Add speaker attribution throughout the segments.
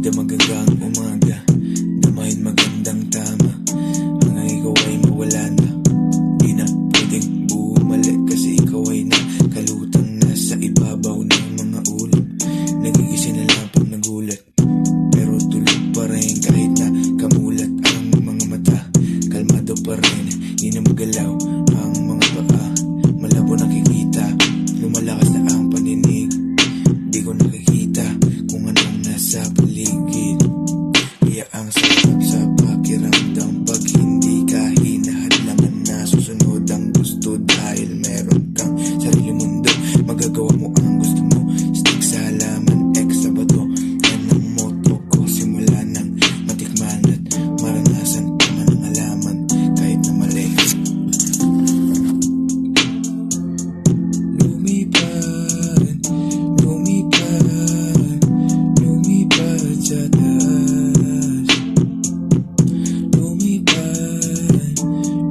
Speaker 1: Damag hanggang umaga, damahin magandang tama, hanggang ikaw ay mawala na. Di na pwedeng bumalik kasi ikaw ay nakalutang nasa ibabaw ng mga ulo. Nagigising na lang pag nagulat, pero tulog pa rin kahit na kamulat ang mga mata. Kalmado pa rin, di na magalaw ang mga paa. Malabo nakikita, lumalakas na ang paninig. Di ko nakikita kung anong nasa paligid. Kaya ang sarap sa pakiramdam pag hindi ka hinahadlangan na susunod ang gusto. Dahil meron kang sarili mundo, magagawa mo ang gusto mo. Stick sa halaman, X sa bato. Yan ang motto ko simula nang matikman at maranasan ko man ang halaman kahit na mali. Lumipad, lumipad, lumipad sa taas. Lumipad,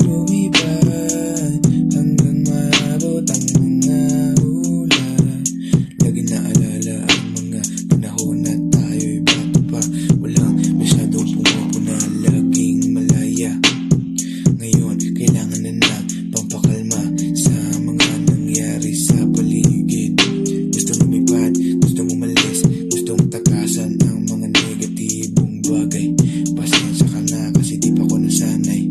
Speaker 1: lumipad, hanggang maabot ang mga ulan. Lagi naalala ang mga panahon na tayo'y bata pa. Walang masyadong pumupuna, laging malaya. Ngayon, kailangan na ng pampakalma sa mga nangyari sa paligid. Gusto lumipad, gusto mo malis, gustong takasan ang mga negatibong bagay. Pasensya ka na kasi di pa ko nasanay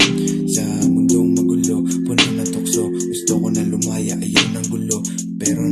Speaker 1: sa mundong magulo, puno ng tukso. Gusto ko na lumaya, ayun ang gulo, pero